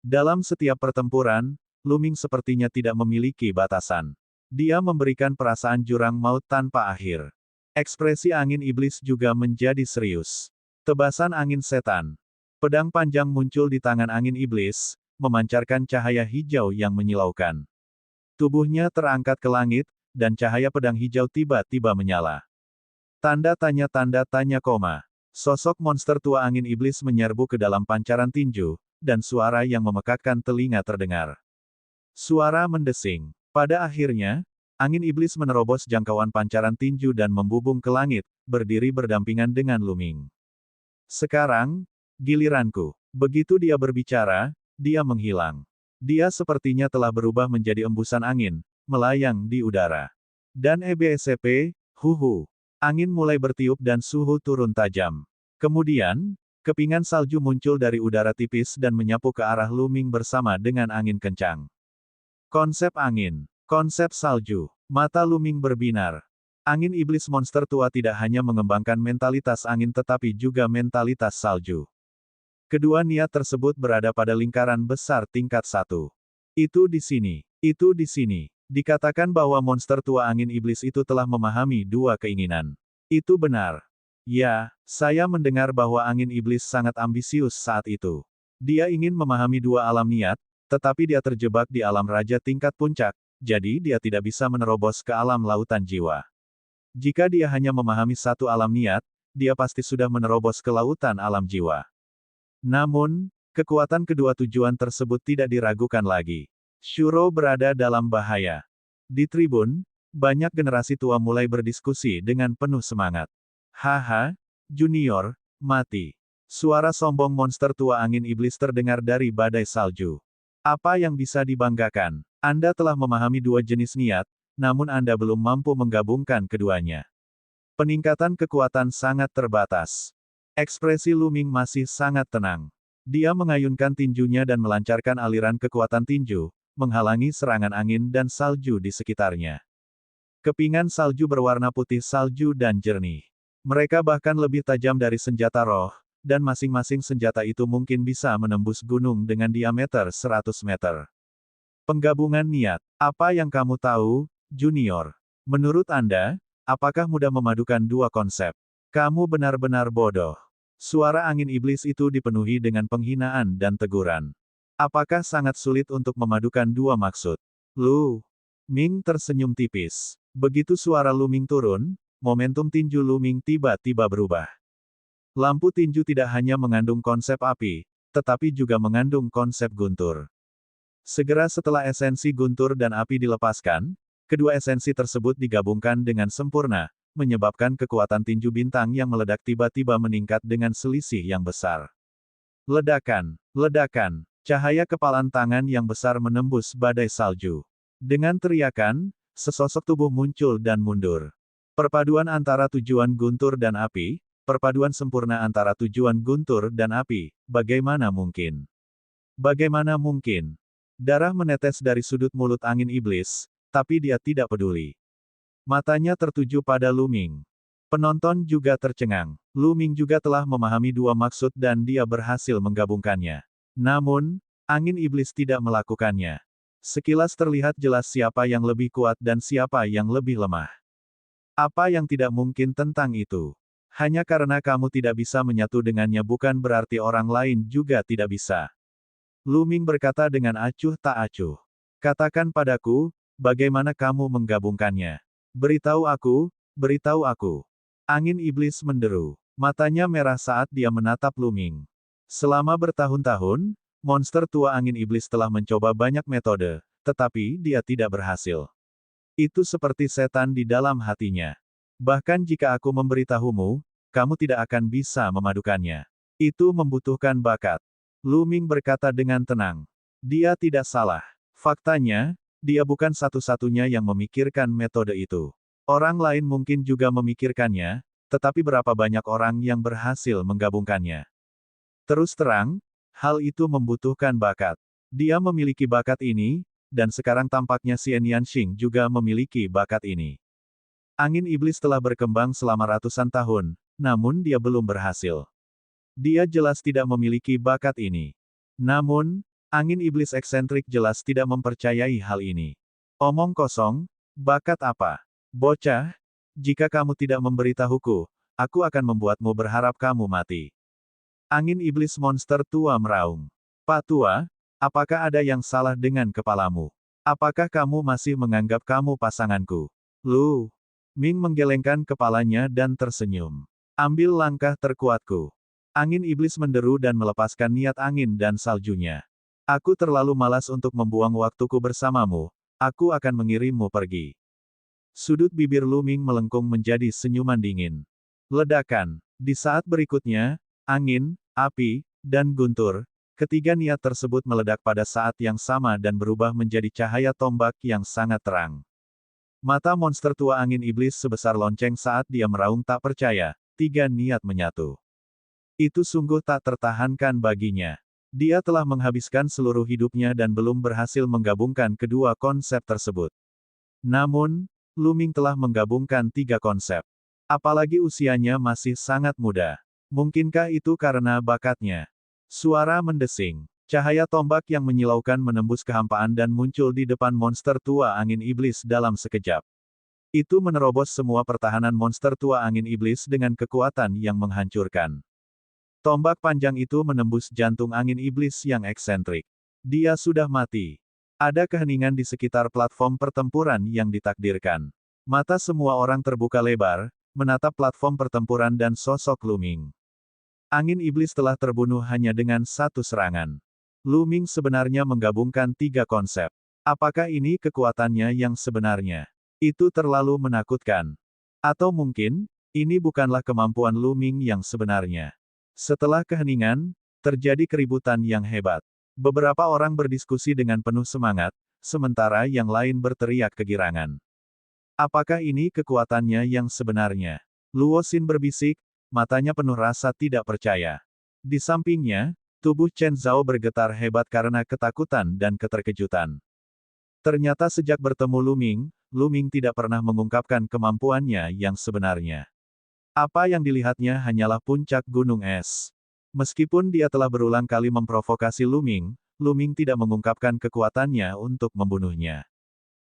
Dalam setiap pertempuran, Lu Ming sepertinya tidak memiliki batasan. Dia memberikan perasaan jurang maut tanpa akhir. Ekspresi angin iblis juga menjadi serius. Tebasan angin setan. Pedang panjang muncul di tangan angin iblis, memancarkan cahaya hijau yang menyilaukan. Tubuhnya terangkat ke langit, dan cahaya pedang hijau tiba-tiba menyala. Tanda tanya koma. Sosok monster tua angin iblis menyerbu ke dalam pancaran tinju, dan suara yang memekakkan telinga terdengar. Suara mendesing. Pada akhirnya, angin iblis menerobos jangkauan pancaran tinju dan membubung ke langit, berdiri berdampingan dengan Luming. Sekarang, giliranku. Begitu dia berbicara, dia menghilang. Dia sepertinya telah berubah menjadi embusan angin, melayang di udara. Dan EBSCP, huhu. Angin mulai bertiup dan suhu turun tajam. Kemudian, kepingan salju muncul dari udara tipis dan menyapu ke arah Luming bersama dengan angin kencang. Konsep angin. Konsep salju. Mata Luming berbinar. Angin iblis monster tua tidak hanya mengembangkan mentalitas angin tetapi juga mentalitas salju. Kedua niat tersebut berada pada lingkaran besar tingkat 1. Itu di sini. Itu di sini. Dikatakan bahwa monster tua angin iblis itu telah memahami dua keinginan. Itu benar. Ya, saya mendengar bahwa angin iblis sangat ambisius saat itu. Dia ingin memahami dua alam niat, tetapi dia terjebak di alam raja tingkat puncak, jadi dia tidak bisa menerobos ke alam lautan jiwa. Jika dia hanya memahami satu alam niat, dia pasti sudah menerobos ke lautan alam jiwa. Namun, kekuatan kedua tujuan tersebut tidak diragukan lagi. Shuro berada dalam bahaya. Di tribun, banyak generasi tua mulai berdiskusi dengan penuh semangat. Haha, junior, mati. Suara sombong monster tua angin iblis terdengar dari badai salju. Apa yang bisa dibanggakan? Anda telah memahami dua jenis niat, namun Anda belum mampu menggabungkan keduanya. Peningkatan kekuatan sangat terbatas. Ekspresi Luming masih sangat tenang. Dia mengayunkan tinjunya dan melancarkan aliran kekuatan tinju, menghalangi serangan angin dan salju di sekitarnya. Kepingan salju berwarna putih salju dan jernih. Mereka bahkan lebih tajam dari senjata roh, dan masing-masing senjata itu mungkin bisa menembus gunung dengan diameter 100 meter. Penggabungan niat. Apa yang kamu tahu, junior? Menurut Anda, apakah mudah memadukan dua konsep? Kamu benar-benar bodoh. Suara angin iblis itu dipenuhi dengan penghinaan dan teguran. Apakah sangat sulit untuk memadukan dua maksud? Lu Ming tersenyum tipis. Begitu suara Luming turun, momentum tinju Luming tiba-tiba berubah. Lampu tinju tidak hanya mengandung konsep api, tetapi juga mengandung konsep guntur. Segera setelah esensi guntur dan api dilepaskan, kedua esensi tersebut digabungkan dengan sempurna, menyebabkan kekuatan tinju bintang yang meledak tiba-tiba meningkat dengan selisih yang besar. Ledakan, ledakan, cahaya kepalan tangan yang besar menembus badai salju. Dengan teriakan, sesosok tubuh muncul dan mundur. Perpaduan antara tujuan guntur dan api, perpaduan sempurna antara tujuan guntur dan api, bagaimana mungkin? Bagaimana mungkin? Darah menetes dari sudut mulut angin iblis, tapi dia tidak peduli. Matanya tertuju pada Luming. Penonton juga tercengang. Luming juga telah memahami dua maksud dan dia berhasil menggabungkannya. Namun, angin iblis tidak melakukannya. Sekilas terlihat jelas siapa yang lebih kuat dan siapa yang lebih lemah. Apa yang tidak mungkin tentang itu? Hanya karena kamu tidak bisa menyatu dengannya bukan berarti orang lain juga tidak bisa. Luming berkata dengan acuh tak acuh. Katakan padaku, bagaimana kamu menggabungkannya? Beritahu aku, beritahu aku. Angin iblis menderu. Matanya merah saat dia menatap Luming. Selama bertahun-tahun, monster tua angin iblis telah mencoba banyak metode, tetapi dia tidak berhasil. Itu seperti setan di dalam hatinya. Bahkan jika aku memberitahumu, kamu tidak akan bisa memadukannya. Itu membutuhkan bakat. Luming berkata dengan tenang. Dia tidak salah. Faktanya, dia bukan satu-satunya yang memikirkan metode itu. Orang lain mungkin juga memikirkannya, tetapi berapa banyak orang yang berhasil menggabungkannya. Terus terang, hal itu membutuhkan bakat. Dia memiliki bakat ini, dan sekarang tampaknya Xian Yanxing juga memiliki bakat ini. Angin iblis telah berkembang selama ratusan tahun, namun dia belum berhasil. Dia jelas tidak memiliki bakat ini. Namun, angin iblis eksentrik jelas tidak mempercayai hal ini. Omong kosong, bakat apa? Bocah, jika kamu tidak memberitahuku, aku akan membuatmu berharap kamu mati. Angin iblis monster tua meraung. Pak tua, Apakah ada yang salah dengan kepalamu? Apakah kamu masih menganggap kamu pasanganku? Lu Ming menggelengkan kepalanya dan tersenyum. Ambil langkah terkuatku. Angin iblis menderu dan melepaskan niat angin dan saljunya. Aku terlalu malas untuk membuang waktuku bersamamu, aku akan mengirimmu pergi. Sudut bibir Lu Ming melengkung menjadi senyuman dingin. Ledakan. Di saat berikutnya, angin, api, dan guntur, ketiga niat tersebut meledak pada saat yang sama dan berubah menjadi cahaya tombak yang sangat terang. Mata monster tua angin iblis sebesar lonceng saat dia meraung tak percaya, tiga niat menyatu. Itu sungguh tak tertahankan baginya. Dia telah menghabiskan seluruh hidupnya dan belum berhasil menggabungkan kedua konsep tersebut. Namun, Lu Ming telah menggabungkan tiga konsep. Apalagi usianya masih sangat muda. Mungkinkah itu karena bakatnya? Suara mendesing. Cahaya tombak yang menyilaukan menembus kehampaan dan muncul di depan monster tua angin iblis dalam sekejap. Itu menerobos semua pertahanan monster tua angin iblis dengan kekuatan yang menghancurkan. Tombak panjang itu menembus jantung angin iblis yang eksentrik. Dia sudah mati. Ada keheningan di sekitar platform pertempuran yang ditakdirkan. Mata semua orang terbuka lebar, menatap platform pertempuran dan sosok Lu Ming. Angin iblis telah terbunuh hanya dengan satu serangan. Lu Ming sebenarnya menggabungkan tiga konsep. Apakah ini kekuatannya yang sebenarnya? Itu terlalu menakutkan. Atau mungkin, ini bukanlah kemampuan Lu Ming yang sebenarnya. Setelah keheningan, terjadi keributan yang hebat. Beberapa orang berdiskusi dengan penuh semangat, sementara yang lain berteriak kegirangan. Apakah ini kekuatannya yang sebenarnya? Luo Xin berbisik, matanya penuh rasa tidak percaya. Di sampingnya, tubuh Chen Zhao bergetar hebat karena ketakutan dan keterkejutan. Ternyata sejak bertemu Lu Ming tidak pernah mengungkapkan kemampuannya yang sebenarnya. Apa yang dilihatnya hanyalah puncak gunung es. Meskipun dia telah berulang kali memprovokasi Lu Ming tidak mengungkapkan kekuatannya untuk membunuhnya.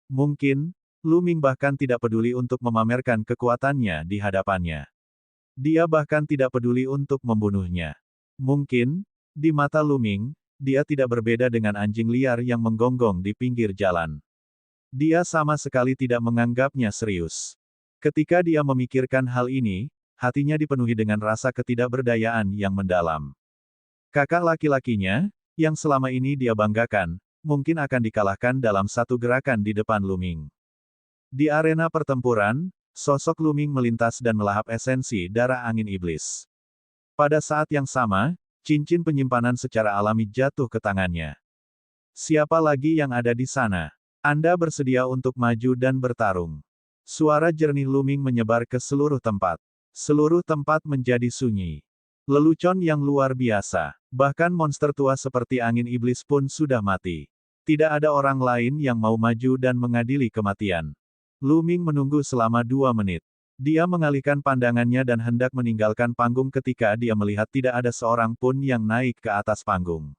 Mungkin, Lu Ming bahkan tidak peduli untuk memamerkan kekuatannya di hadapannya. Dia bahkan tidak peduli untuk membunuhnya. Mungkin, di mata Lu Ming, dia tidak berbeda dengan anjing liar yang menggonggong di pinggir jalan. Dia sama sekali tidak menganggapnya serius. Ketika dia memikirkan hal ini, hatinya dipenuhi dengan rasa ketidakberdayaan yang mendalam. Kakak laki-lakinya, yang selama ini dia banggakan, mungkin akan dikalahkan dalam satu gerakan di depan Lu Ming. Di arena pertempuran, sosok Lu Ming melintas dan melahap esensi darah angin iblis. Pada saat yang sama, cincin penyimpanan secara alami jatuh ke tangannya. Siapa lagi yang ada di sana? Anda bersedia untuk maju dan bertarung. Suara jernih Lu Ming menyebar ke seluruh tempat. Seluruh tempat menjadi sunyi. Lelucon yang luar biasa. Bahkan monster tua seperti angin iblis pun sudah mati. Tidak ada orang lain yang mau maju dan mengadili kematian. Lu Ming menunggu selama 2 menit. Dia mengalihkan pandangannya dan hendak meninggalkan panggung ketika dia melihat tidak ada seorang pun yang naik ke atas panggung.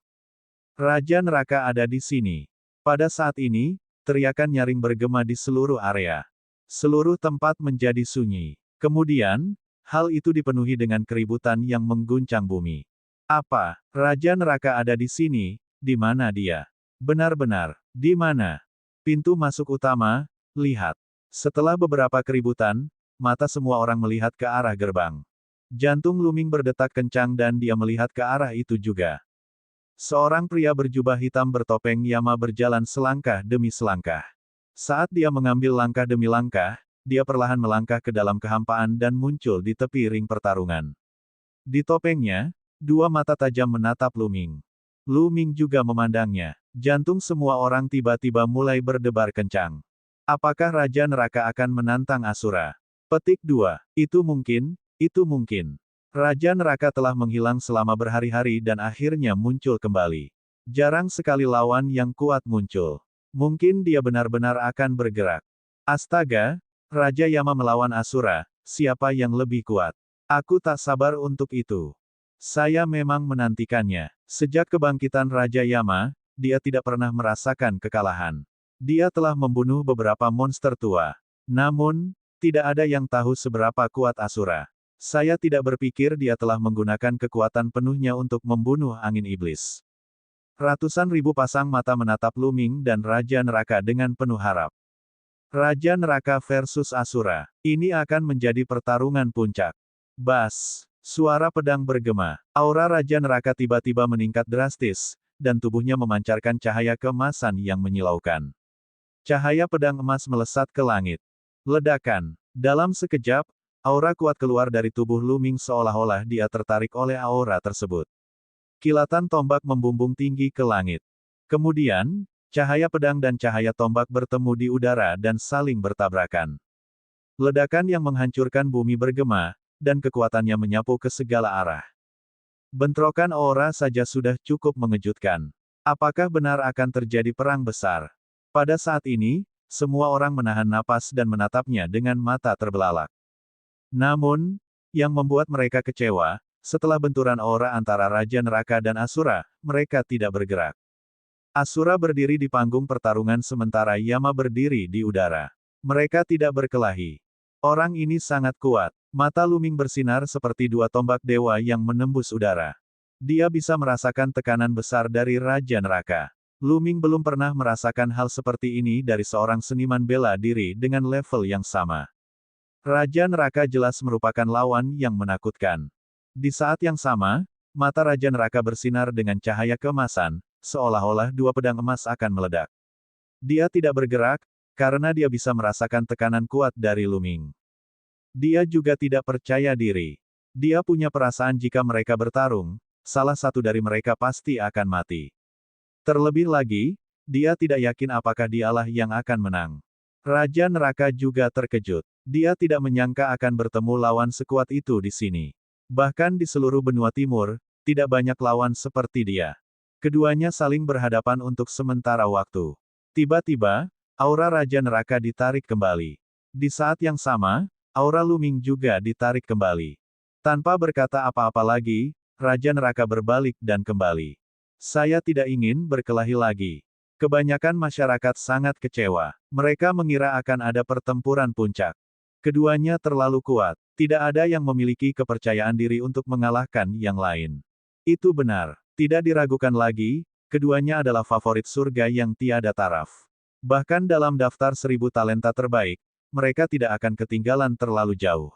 Raja Neraka ada di sini. Pada saat ini, teriakan nyaring bergema di seluruh area. Seluruh tempat menjadi sunyi. Kemudian, hal itu dipenuhi dengan keributan yang mengguncang bumi. Apa? Raja Neraka ada di sini? Di mana dia? Benar-benar, di mana? Pintu masuk utama, lihat. Setelah beberapa keributan, mata semua orang melihat ke arah gerbang. Jantung Lu Ming berdetak kencang dan dia melihat ke arah itu juga. Seorang pria berjubah hitam bertopeng Yama berjalan selangkah demi selangkah. Saat dia mengambil langkah demi langkah, dia perlahan melangkah ke dalam kehampaan dan muncul di tepi ring pertarungan. Di topengnya, 2 mata tajam menatap Lu Ming. Lu Ming juga memandangnya. Jantung semua orang tiba-tiba mulai berdebar kencang. Apakah Raja Neraka akan menantang Asura? Petik 2. Itu mungkin, itu mungkin. Raja Neraka telah menghilang selama berhari-hari dan akhirnya muncul kembali. Jarang sekali lawan yang kuat muncul. Mungkin dia benar-benar akan bergerak. Astaga, Raja Yama melawan Asura, siapa yang lebih kuat? Aku tak sabar untuk itu. Saya memang menantikannya. Sejak kebangkitan Raja Yama, dia tidak pernah merasakan kekalahan. Dia telah membunuh beberapa monster tua. Namun, tidak ada yang tahu seberapa kuat Asura. Saya tidak berpikir dia telah menggunakan kekuatan penuhnya untuk membunuh angin iblis. Ratusan ribu pasang mata menatap Luming dan Raja Neraka dengan penuh harap. Raja Neraka versus Asura. Ini akan menjadi pertarungan puncak. Bas. Suara pedang bergema. Aura Raja Neraka tiba-tiba meningkat drastis, dan tubuhnya memancarkan cahaya keemasan yang menyilaukan. Cahaya pedang emas melesat ke langit. Ledakan. Dalam sekejap, aura kuat keluar dari tubuh Luming seolah-olah dia tertarik oleh aura tersebut. Kilatan tombak membumbung tinggi ke langit. Kemudian, cahaya pedang dan cahaya tombak bertemu di udara dan saling bertabrakan. Ledakan yang menghancurkan bumi bergema, dan kekuatannya menyapu ke segala arah. Bentrokan aura saja sudah cukup mengejutkan. Apakah benar akan terjadi perang besar? Pada saat ini, semua orang menahan napas dan menatapnya dengan mata terbelalak. Namun, yang membuat mereka kecewa, setelah benturan aura antara Raja Neraka dan Asura, mereka tidak bergerak. Asura berdiri di panggung pertarungan sementara Yama berdiri di udara. Mereka tidak berkelahi. Orang ini sangat kuat. Mata Luming bersinar seperti dua tombak dewa yang menembus udara. Dia bisa merasakan tekanan besar dari Raja Neraka. Luming belum pernah merasakan hal seperti ini dari seorang seniman bela diri dengan level yang sama. Raja Neraka jelas merupakan lawan yang menakutkan. Di saat yang sama, mata Raja Neraka bersinar dengan cahaya keemasan, seolah-olah dua pedang emas akan meledak. Dia tidak bergerak, karena dia bisa merasakan tekanan kuat dari Luming. Dia juga tidak percaya diri. Dia punya perasaan jika mereka bertarung, salah satu dari mereka pasti akan mati. Terlebih lagi, dia tidak yakin apakah dialah yang akan menang. Raja Neraka juga terkejut. Dia tidak menyangka akan bertemu lawan sekuat itu di sini. Bahkan di seluruh benua timur, tidak banyak lawan seperti dia. Keduanya saling berhadapan untuk sementara waktu. Tiba-tiba, aura Raja Neraka ditarik kembali. Di saat yang sama, aura Luming juga ditarik kembali. Tanpa berkata apa-apa lagi, Raja Neraka berbalik dan kembali. Saya tidak ingin berkelahi lagi. Kebanyakan masyarakat sangat kecewa. Mereka mengira akan ada pertempuran puncak. Keduanya terlalu kuat. Tidak ada yang memiliki kepercayaan diri untuk mengalahkan yang lain. Itu benar. Tidak diragukan lagi, keduanya adalah favorit surga yang tiada taraf. Bahkan dalam daftar 1000 talenta terbaik, mereka tidak akan ketinggalan terlalu jauh.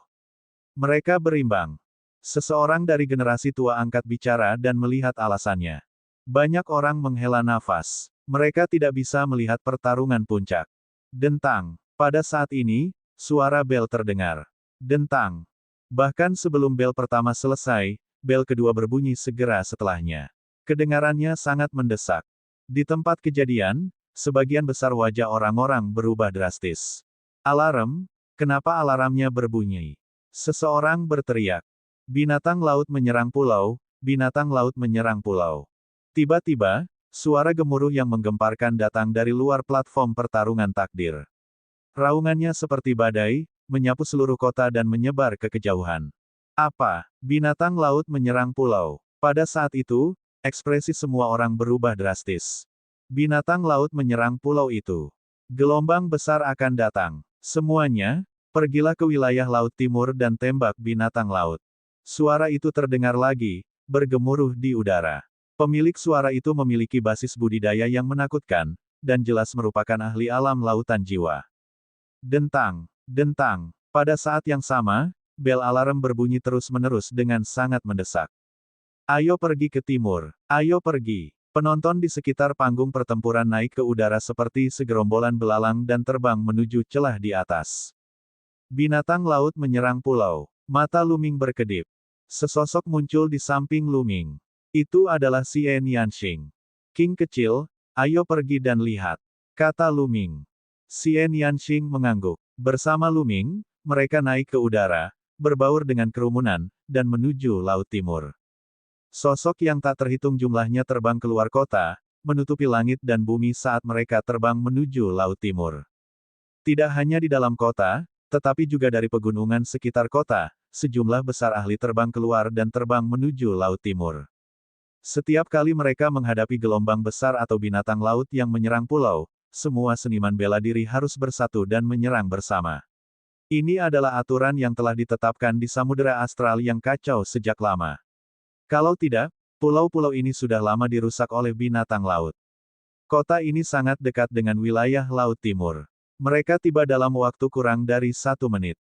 Mereka berimbang. Seseorang dari generasi tua angkat bicara dan melihat alasannya. Banyak orang menghela nafas. Mereka tidak bisa melihat pertarungan puncak. Dentang. Pada saat ini, suara bel terdengar. Dentang. Bahkan sebelum bel pertama selesai, bel kedua berbunyi segera setelahnya. Kedengarannya sangat mendesak. Di tempat kejadian, sebagian besar wajah orang-orang berubah drastis. Alarm? Kenapa alarmnya berbunyi? Seseorang berteriak. Binatang laut menyerang pulau, binatang laut menyerang pulau. Tiba-tiba, suara gemuruh yang menggemparkan datang dari luar platform pertarungan takdir. Raungannya seperti badai, menyapu seluruh kota dan menyebar ke kejauhan. Apa? Binatang laut menyerang pulau. Pada saat itu, ekspresi semua orang berubah drastis. Binatang laut menyerang pulau itu. Gelombang besar akan datang. Semuanya, pergilah ke wilayah laut timur dan tembak binatang laut. Suara itu terdengar lagi, bergemuruh di udara. Pemilik suara itu memiliki basis budidaya yang menakutkan, dan jelas merupakan ahli alam lautan jiwa. Dentang, dentang. Pada saat yang sama, bel alarm berbunyi terus-menerus dengan sangat mendesak. Ayo pergi ke timur. Ayo pergi. Penonton di sekitar panggung pertempuran naik ke udara seperti segerombolan belalang dan terbang menuju celah di atas. Binatang laut menyerang pulau. Mata Luming berkedip. Sesosok muncul di samping Luming. Itu adalah Xie Nianxing. King kecil, ayo pergi dan lihat, kata Luming. Xie Nianxing mengangguk. Bersama Luming, mereka naik ke udara, berbaur dengan kerumunan, dan menuju Laut Timur. Sosok yang tak terhitung jumlahnya terbang keluar kota, menutupi langit dan bumi saat mereka terbang menuju Laut Timur. Tidak hanya di dalam kota, tetapi juga dari pegunungan sekitar kota, sejumlah besar ahli terbang keluar dan terbang menuju Laut Timur. Setiap kali mereka menghadapi gelombang besar atau binatang laut yang menyerang pulau, semua seniman bela diri harus bersatu dan menyerang bersama. Ini adalah aturan yang telah ditetapkan di Samudera Astral yang kacau sejak lama. Kalau tidak, Pulau-pulau ini sudah lama dirusak oleh binatang laut. Kota ini sangat dekat dengan wilayah Laut Timur. Mereka tiba dalam waktu kurang dari 1 menit.